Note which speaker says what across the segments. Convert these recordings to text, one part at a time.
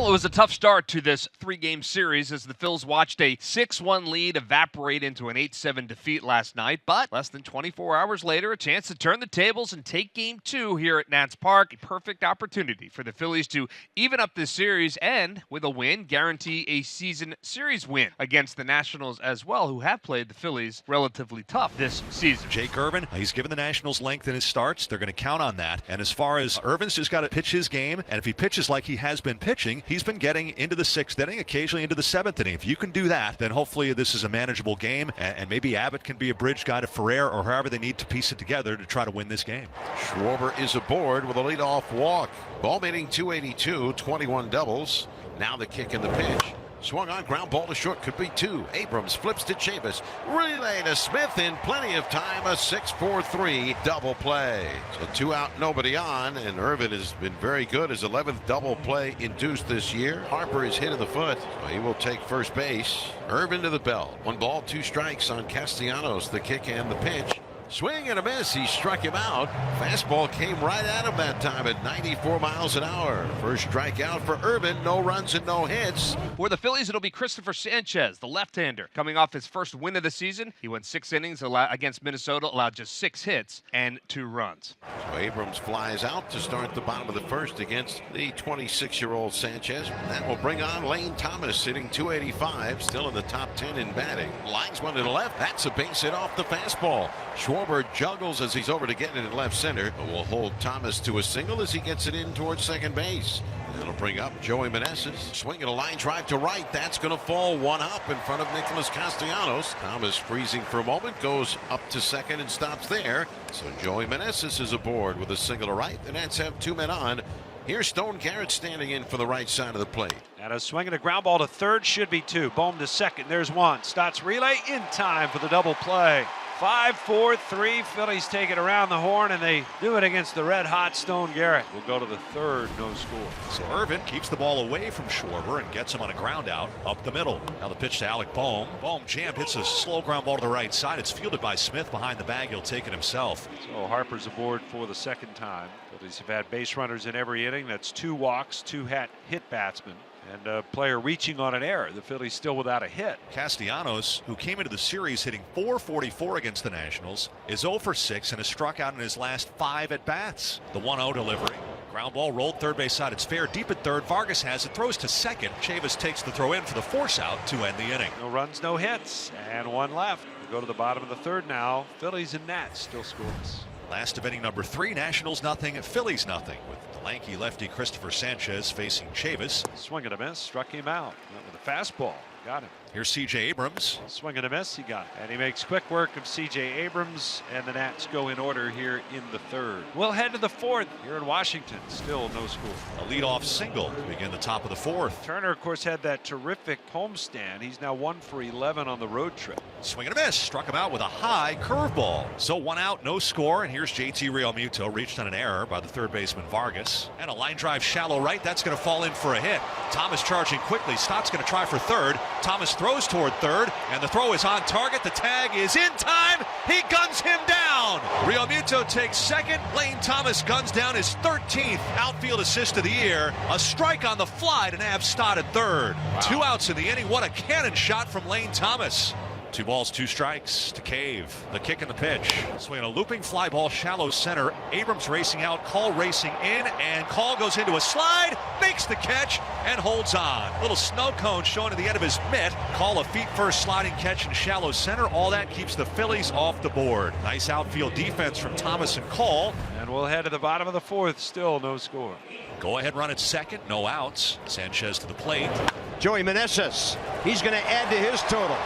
Speaker 1: Well, it was a tough start to this three-game series as the Phils watched a 6-1 lead evaporate into an 8-7 defeat last night. But less than 24 hours later, a chance to turn the tables and take Game 2 here at Nats Park. A perfect opportunity for the Phillies to even up this series and, with a win, guarantee a season series win against the Nationals as well, who have played the Phillies relatively tough this season.
Speaker 2: Jake Irvin, he's given the Nationals length in his starts. They're going to count on that. And as far as Irvin's just got to pitch his game, and if he pitches like he has been pitching, he's been getting into the 6th inning, occasionally into the 7th inning. If you can do that, then hopefully this is a manageable game, and maybe Abbott can be a bridge guy to Ferrer or however they need to piece it together to try to win this game.
Speaker 3: Schwarber is aboard with a leadoff walk. Ball meeting 282, 21 doubles. Now the kick and the pitch. Swung on, ground ball to short, could be 2. Abrams flips to Chavis. Relay to Smith in plenty of time. A 6-4-3 double play. So 2 out, nobody on, and Irvin has been very good. His 11th double play induced this year. Harper is hit in the foot, so he will take first base. Irvin to the belt. 1 ball, 2 strikes on Castellanos, the kick and the pitch. Swing and a miss. He struck him out. Fastball came right at him that time at 94 miles an hour. First strikeout for Irvin. No runs and no hits.
Speaker 1: For the Phillies, it'll be Christopher Sanchez, the left-hander, coming off his first win of the season. He went 6 innings against Minnesota, allowed just 6 hits and 2 runs.
Speaker 3: So Abrams flies out to start the bottom of the first against the 26-year-old Sanchez. That will bring on Lane Thomas, hitting 285, still in the top 10 in batting. Lines one to the left. That's a base hit off the fastball. Schwarber juggles as he's over to get it in left center, but will hold Thomas to a single as he gets it in towards second base. It'll bring up Joey Meneses. Swinging a line drive to right. That's going to fall 1 up in front of Nicholas Castellanos. Thomas freezing for a moment, goes up to second and stops there. So Joey Meneses is aboard with a single to right. The Nats have 2 men on. Here's Stone Garrett standing in for the right side of the plate.
Speaker 4: And a swing and a ground ball to third, should be 2. Bohm to second. There's 1. Stotts relay in time for the double play. 5-4-3. Phillies take it around the horn, and they do it against the red-hot Stone Garrett. We'll go to the 3rd, no score.
Speaker 2: So Irvin keeps the ball away from Schwarber and gets him on a ground out up the middle. Now the pitch to Alec Bohm. Bohm jammed, hits a slow ground ball to the right side. It's fielded by Smith behind the bag. He'll take it himself.
Speaker 4: So Harper's aboard for the 2nd time. Phillies have had base runners in every inning. That's 2 walks, 2 hit batsmen, and a player reaching on an error. The Phillies still without a hit.
Speaker 2: Castellanos, who came into the series hitting .444 against the Nationals, is 0 for 6 and has struck out in his last 5 at-bats. The 1-0 delivery. Ground ball rolled third base side. It's fair. Deep at third. Vargas has it. Throws to second. Chavis takes the throw in for the force out to end the inning.
Speaker 4: No runs, no hits, and 1 left. We go to the bottom of the 3rd now. Phillies and Nats still scoreless.
Speaker 2: Last of inning number 3. Nationals nothing, Phillies nothing, with the lanky lefty Christopher Sanchez facing Chavis.
Speaker 4: Swing and a miss, struck him out. Went with a fastball, got him.
Speaker 2: Here's C.J. Abrams.
Speaker 4: Swing and a miss, he got it. And he makes quick work of C.J. Abrams, and the Nats go in order here in the 3rd. We'll head to the 4th here in Washington. Still no score.
Speaker 2: A leadoff single to begin the top of the 4th.
Speaker 4: Turner, of course, had that terrific homestand. He's now 1 for 11 on the road trip.
Speaker 2: Swing and a miss. Struck him out with a high curveball. So 1 out, no score. And here's JT Realmuto, reached on an error by the third baseman Vargas. And a line drive shallow right. That's going to fall in for a hit. Thomas charging quickly. Stott's going to try for third. Thomas throws toward third, and the throw is on target. The tag is in time. He guns him down. Realmuto takes second. Lane Thomas guns down his 13th outfield assist of the year. A strike on the fly to nab Stott at third. Wow. 2 outs in the inning. What a cannon shot from Lane Thomas. 2 balls, 2 strikes to Cave. The kick and the pitch. Swinging a looping fly ball, shallow center. Abrams racing out, Call racing in, and Call goes into a slide, makes the catch, and holds on. Little snow cone showing at the end of his mitt. Call a feet first sliding catch in shallow center. All that keeps the Phillies off the board. Nice outfield defense from Thomas and Call.
Speaker 4: And we'll head to the bottom of the 4th. Still no score.
Speaker 2: Go ahead run at second, no outs. Sanchez to the plate.
Speaker 5: Joey Meneses, he's going to add to his total.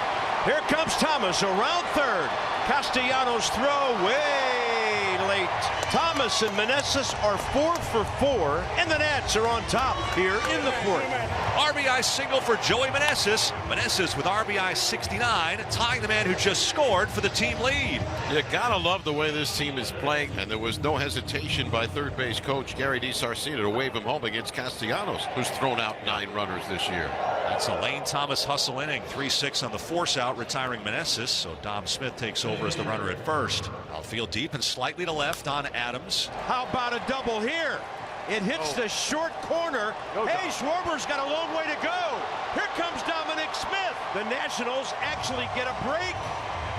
Speaker 5: Here comes Thomas around third. Castellanos throw way late. Thomas and Meneses are 4 for 4, and the Nats are on top here in the 4th.
Speaker 2: RBI single for Joey Meneses. Meneses with RBI 69, tying the man who just scored for the team lead.
Speaker 3: You gotta love the way this team is playing, and there was no hesitation by third base coach Gary DiSarcina to wave him home against Castellanos, who's thrown out 9 runners this year.
Speaker 2: That's a Lane Thomas hustle inning. 3-6 on the force out, retiring Meneses. So Dom Smith takes over as the runner at first. Outfield deep and slightly to left on Adams.
Speaker 5: How about a double here? It hits the short corner. Hey, Schwarber's got a long way to go. Here comes Dominic Smith. The Nationals actually get a break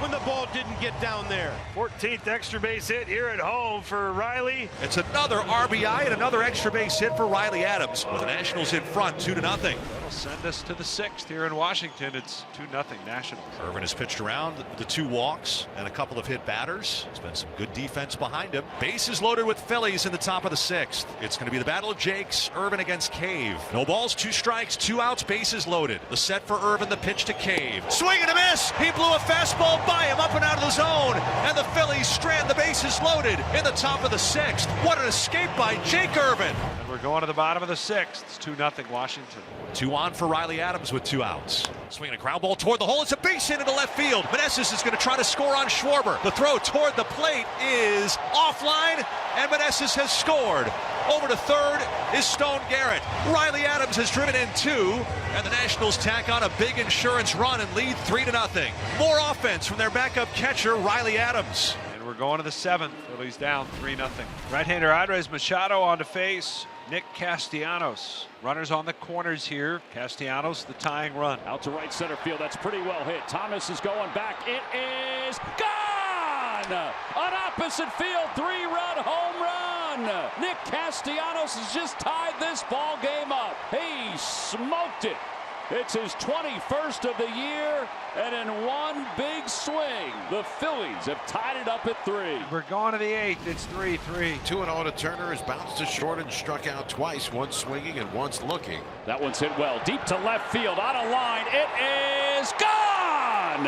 Speaker 5: when the ball didn't get down there.
Speaker 6: 14th extra base hit here at home for Riley.
Speaker 2: It's another RBI and another extra base hit for Riley Adams, with the Nationals in front 2-0.
Speaker 4: That'll send us to the 6th here in Washington. It's 2-0 Nationals.
Speaker 2: Irvin has pitched around the 2 walks and a couple of hit batters. There's been some good defense behind him. Bases loaded with Phillies in the top of the 6th. It's going to be the battle of Jakes. Irvin against Cave. No balls, 2 strikes, 2 outs, bases loaded. The set for Irvin, the pitch to Cave. Swing and a miss. He blew a fastball by him, up and out of the zone, and the Phillies strand the bases loaded in the top of the 6th. What an escape by Jake Irvin.
Speaker 4: And we're going to the bottom of the 6th. It's 2-0 Washington.
Speaker 2: 2 on for Riley Adams with 2 outs. Swinging a ground ball toward the hole. It's a base hit into left field. Meneses is going to try to score on Schwarber. The throw toward the plate is offline, and Meneses has scored. Over to third is Stone Garrett. Riley Adams has driven in 2, and the Nationals tack on a big insurance run and lead 3-0. More offense from their backup catcher, Riley Adams.
Speaker 4: And we're going to the 7th. Phillies down 3-0. Right-hander Andres Machado on to face Nick Castellanos. Runners on the corners here. Castellanos, the tying run.
Speaker 7: Out to right center field. That's pretty well hit. Thomas is going back. It is gone! An opposite field 3-run home run. Nick Castellanos has just tied this ball game up. He smoked it. It's his 21st of the year, and in one big swing, the Phillies have tied it up at 3.
Speaker 4: We're going to the 8th. It's 3-3.
Speaker 3: 2-0 to Turner, has bounced to short and struck out twice, once swinging and once looking.
Speaker 7: That one's hit well. Deep to left field, out of line. It is gone!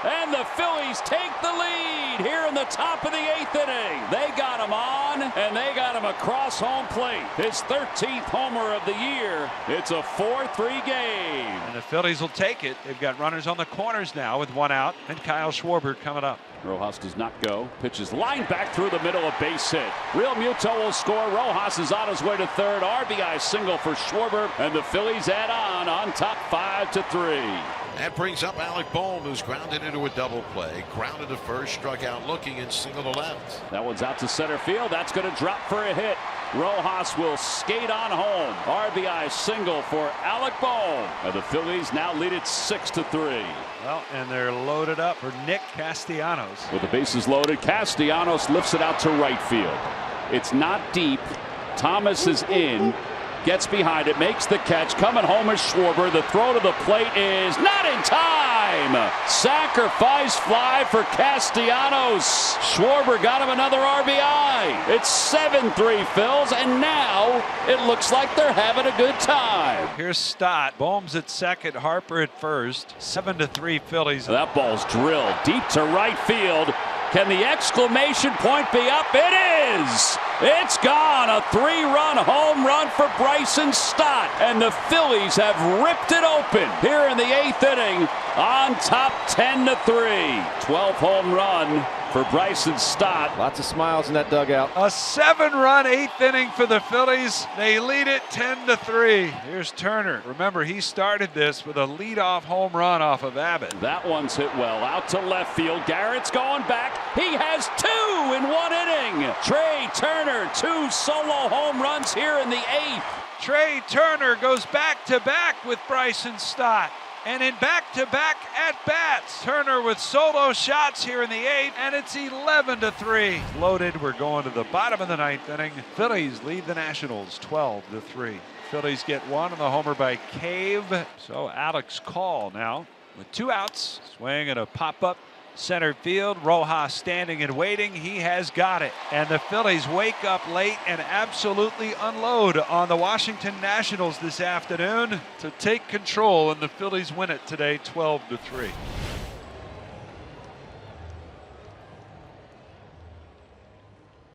Speaker 7: And the Phillies take the lead here in the top of the 8th inning. They got him on, and they got him across home plate. His 13th homer of the year. It's a 4-3 game.
Speaker 4: And the Phillies will take it. They've got runners on the corners now with 1 out, and Kyle Schwarber coming up.
Speaker 7: Rojas does not go. Pitches line back through the middle, a base hit. Real Muto will score. Rojas is on his way to third. RBI single for Schwarber, and the Phillies add on top 5-3.
Speaker 3: That brings up Alec Bohm, who's grounded into a double play. Grounded to first, struck out looking, and single to left.
Speaker 7: That one's out to center field. That's going to drop for a hit. Rojas will skate on home. RBI single for Alec Bohm. And the Phillies now lead it 6-3.
Speaker 4: Well, and they're loaded up for Nick Castellanos.
Speaker 7: With the bases loaded, Castellanos lifts it out to right field. It's not deep. Thomas is in. Gets behind it, makes the catch. Coming home is Schwarber. The throw to the plate is not in time. Sacrifice fly for Castellanos. Schwarber got him another RBI. It's 7-3 Phils, and now it looks like they're having a good time.
Speaker 4: Here's Stott. Bohm's at second, Harper at first. 7-3 Phillies.
Speaker 7: That ball's drilled deep to right field. Can the exclamation point be up? It is! It's gone! A 3-run home run for Bryson Stott. And the Phillies have ripped it open here in the 8th inning on top 10-3. 12 home run for Bryson Stott.
Speaker 5: Lots of smiles in that dugout.
Speaker 4: A 7-run 8th inning for the Phillies. They lead it 10-3. Here's Turner. Remember, he started this with a leadoff home run off of Abbott.
Speaker 7: That one's hit well. Out to left field. Garrett's going back. He has 2 in 1 inning. Trey Turner, 2 solo home runs here in the 8th.
Speaker 4: Trey Turner goes back-to-back with Bryson Stott. And in back-to-back at-bats, Turner with solo shots here in the 8th, and it's 11-3. Loaded, we're going to the bottom of the 9th inning. Phillies lead the Nationals 12-3. Phillies get 1 on the homer by Cave. So Alex Call now with 2 outs. Swing and a pop-up center field. Rojas standing and waiting. He has got it. And the Phillies wake up late and absolutely unload on the Washington Nationals this afternoon to take control, and the Phillies win it today 12-3.